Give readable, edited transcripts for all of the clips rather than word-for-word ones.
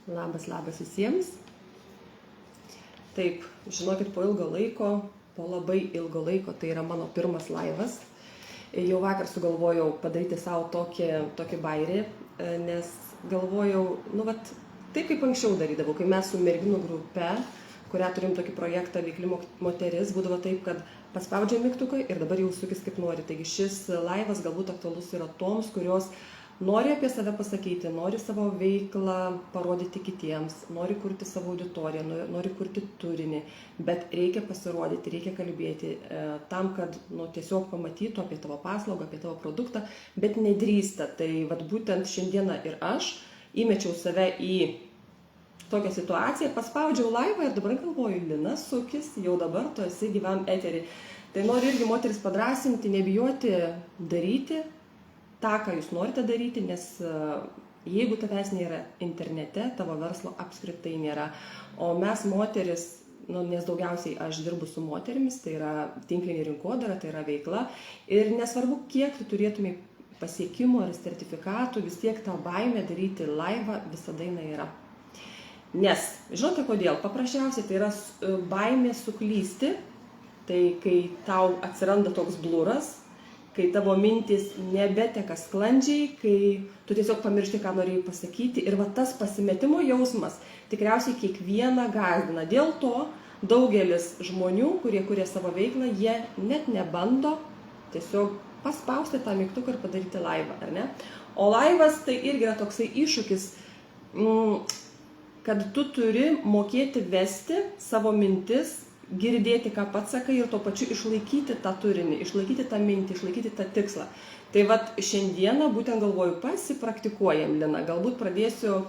Labas visiems. Taip, žinokit, po ilgo laiko, po labai ilgo laiko, tai yra mano pirmas laivas. Jau vakar sugalvojau padaryti savo tokį bairį, nes galvojau, taip kaip anksčiau darydavau, kai mes su merginų grupe, kurią turim tokį projektą Veikli moteris, būdavo taip, kad paspaudžia mygtuką ir dabar jau sukis kaip nori. Taigi šis laivas galbūt aktualus yra toms, kurios nori apie save pasakyti, nori savo veiklą parodyti kitiems, nori kurti savo auditoriją, nori kurti turinį, bet reikia pasirodyti, reikia kalbėti tam, kad tiesiog pamatytų apie tavo paslaugą, apie tavo produktą, bet nedrįsta. Tai būtent šiandieną ir aš įmečiau save į tokią situaciją, paspaudžiau laivą ir dabar galvoju, Lina, sukis, jau dabar tu esi gyvam eterį. Tai noriu irgi moteris padrasinti, nebijoti daryti tą, ką jūs norite daryti, nes jeigu tavęs nėra internete, tavo verslo apskritai nėra. O mes moteris, nes daugiausiai aš dirbu su moterimis, tai yra tinklinė rinkodara, tai yra veikla. Ir nesvarbu, kiek tu turėtumai pasiekimų ar sertifikatų, vis tiek tą baimę daryti laivą visada yra. Nes, žinote kodėl? Paprasčiausiai tai yra baimė suklysti, tai kai tau atsiranda toks bluras, kai tavo mintis nebeteka sklandžiai, kai tu tiesiog pamiršti, ką norėjai pasakyti. Ir tas pasimetimo jausmas tikriausiai kiekvieną gąsdina. Dėl to daugelis žmonių, kurie kuria savo veiklą, jie net nebando tiesiog paspausti tą mygtuką ir padaryti laivą, ar ne? O laivas tai irgi yra toksai iššūkis, kad tu turi mokėti vesti savo mintis, girdėti, ką pats sakai ir tuo pačiu išlaikyti tą turinį, išlaikyti tą mintį, išlaikyti tą tikslą. Tai šiandieną būtent galvoju, pasipraktikuojam, Lina, galbūt pradėsiu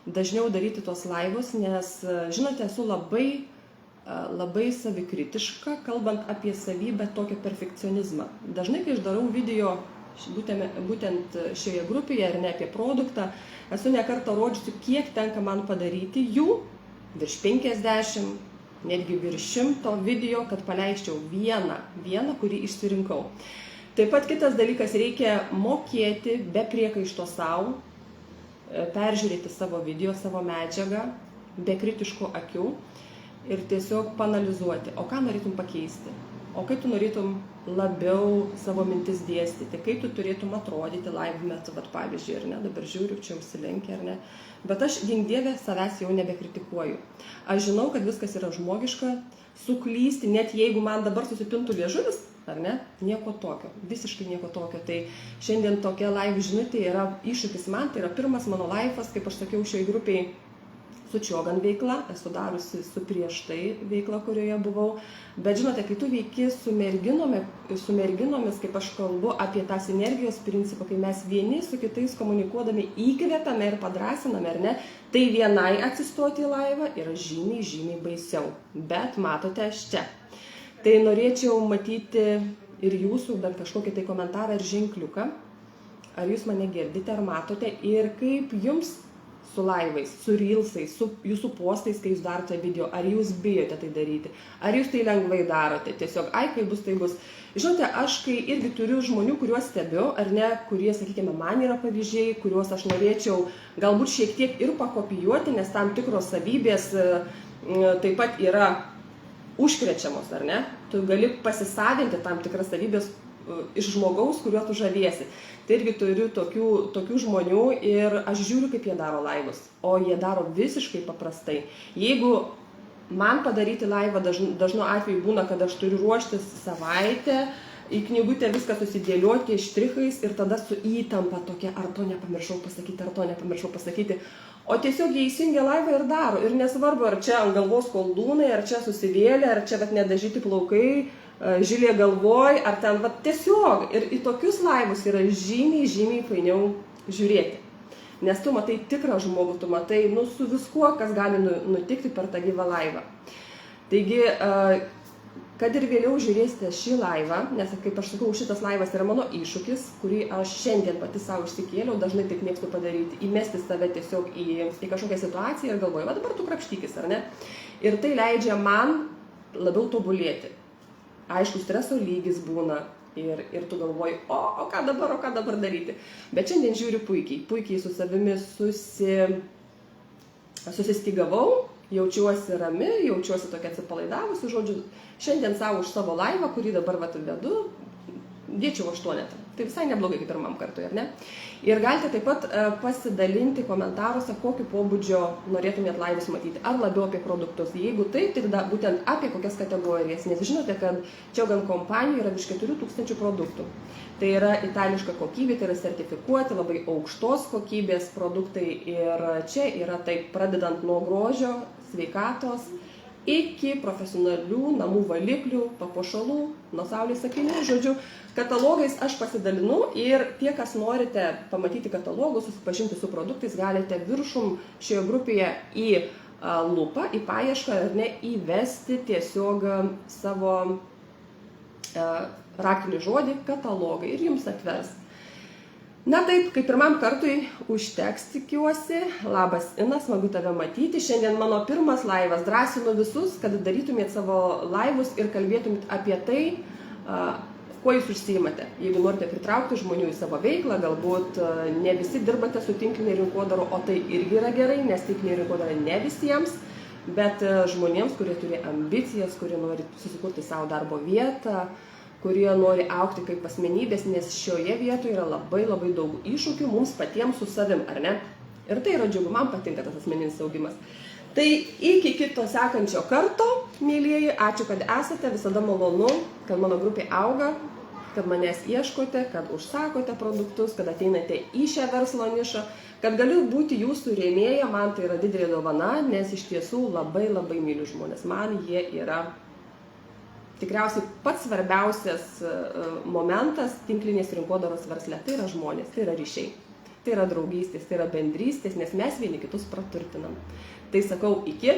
dažniau daryti tuos laivus, nes, žinote, esu labai savikritiška, kalbant apie savybę tokį perfekcionizmą. Dažnai, kai aš darau video būtent šioje grupėje ir ne apie produktą, esu ne kartą rodžiusi, kiek tenka man padaryti jų, virš 50, netgi virš 100 video, kad paleisčiau vieną, kurį išsirinkau. Taip pat kitas dalykas, reikia mokėti be priekaišto savo, peržiūrėti savo video, savo medžiagą, be kritiškų akių ir tiesiog paanalizuoti, o ką norėtum pakeisti, o kaip tu norėtum labiau savo mintis dėstyti, kaip tu turėtum atrodyti live metu, pavyzdžiui, ar ne, dabar žiūriu, čia užsilenkia, ar ne, bet aš, gink Dieve, savęs jau nebekritikuoju. Aš žinau, kad viskas yra žmogiška, suklysti, net jeigu man dabar susipintų liežuvis, ar ne, nieko tokio, visiškai nieko tokio. Tai šiandien tokia live žinutė yra iššūkis man, tai yra pirmas mano laivas, kaip aš sakiau, šioj grupiai su Čiogan veikla, esu darusi su prieš tai veikla, kurioje buvau. Bet žinote, kai tu veiki su merginomis, kaip aš kalbu apie tą sinergijos principą, kai mes vieni su kitais komunikuodami įkvepiame ir padrasiname, ar ne, tai vienai atsistoti į laivą yra žymiai baisiau. Bet matote, aš čia. Tai norėčiau matyti ir jūsų bent kažkokį tai komentarą ir ženkliuką. Ar jūs mane girdite, ar matote ir kaip jums su laivais, su reelsais, su jūsų postais, kai jūs darote video, ar jūs bijote tai daryti, ar jūs tai lengvai darote, tiesiog, kai bus, tai bus. Žinote, aš kai irgi turiu žmonių, kuriuos stebiu, ar ne, kurie, sakykime, man yra pavyzdžiai, kuriuos aš norėčiau galbūt šiek tiek ir pakopijuoti, nes tam tikros savybės taip pat yra užkrečiamos, ar ne, tu gali pasisavinti tam tikras savybės iš žmogaus, kuriuo tu žaviesi. Tai irgi turiu tokių žmonių ir aš žiūriu, kaip jie daro laivus, o jie daro visiškai paprastai. Jeigu man padaryti laivą dažnu atveju būna, kad aš turiu ruoštis savaitę, į knygutę viską susidėlioti štrichais ir tada su įtampa tokia, ar to nepamiršau pasakyti, o tiesiog jie įsijungia laivą ir daro. Ir nesvarbu, ar čia ant galvos koldūnai, ar čia susivėlė, ar čia nedažyti plaukai, žilė galvoj, ar ten tiesiog. Ir į tokius laivus yra žymiai fainiau žiūrėti. Nes tu matai tikrą žmogų, tu matai su viskuo, kas gali nutikti per tą gyvą laivą. Taigi, kad ir vėliau žiūrėsite šį laivą, nes, kaip aš sakau, šitas laivas yra mano iššūkis, kurį aš šiandien pati savo išsikėliau, dažnai taip mėgstu padaryti, įmesti save tiesiog į kažkokią situaciją ir galvoju, dabar tu krapštykis, ar ne? Ir tai leidžia man labiau tobulėti. Aišku, streso lygis būna ir tu galvoji, o ką dabar daryti. Bet šiandien žiūriu puikiai su savimi susistygavau, jaučiuosi rami, jaučiuosi tokia atsipalaidavusi, žodžiu, šiandien savo už savo laivą, kurį dabar vedu, dėčiau 8. Tai visai neblogai kaip pirmam kartui, ar ne? Ir galite taip pat pasidalinti komentaruose, kokio pobūdžio norėtumėt laivus matyti. Ar labiau apie produktus. Jeigu taip, tik būtent apie kokias kategorijas. Nes žinote, kad Čiogan kompanija yra virš 4000 produktų. Tai yra itališka kokybė, tai yra sertifikuoti, labai aukštos kokybės produktai. Ir čia yra taip, pradedant nuo grožio, sveikatos, iki profesionalių namų valiklių, papuošalų, nuo saulės akinių, žodžiu, katalogais aš pasidalinu ir tie, kas norite pamatyti katalogus, susipažinti su produktais, galite viršum šioje grupėje į lupą, į paiešką, ar ne, įvesti tiesiog savo raktinį žodį katalogai ir jums atvers. Na taip, kaip pirmam kartui užteks, tikiuosi. Labas Ina, smagu tave matyti. Šiandien mano pirmas laivas. Drąsinu visus, kad darytumėt savo laivus ir kalbėtumėt apie tai, kuo jūs užsiimate. Jeigu norite pritraukti žmonių į savo veiklą, galbūt ne visi dirbate su tinklinė rinkodara, o tai irgi yra gerai, nes tinklinė rinkodara ne visiems, bet žmonėms, kurie turi ambicijas, kurie nori susikurti savo darbo vietą, kurie nori augti kaip asmenybės, nes šioje vietoje yra labai daug iššūkių mums patiems su savim, ar ne? Ir tai yra džiugu, man patinka tas asmeninis augimas. Tai iki kito sekančio karto, mėlyjeji, ačiū, kad esate, visada malonu, kad mano grupė auga, kad manęs ieškote, kad užsakote produktus, kad ateinate į šią verslo nišą, kad galiu būti jūsų rėmėja, man tai yra didelė dovana, nes iš tiesų labai myliu žmonės, man jie yra tikriausiai pats svarbiausias momentas tinklinės rinkodaros versle. Tai yra žmonės, tai yra ryšiai, tai yra draugystės, tai yra bendrystės, nes mes vieni kitus praturtinam. Tai sakau iki.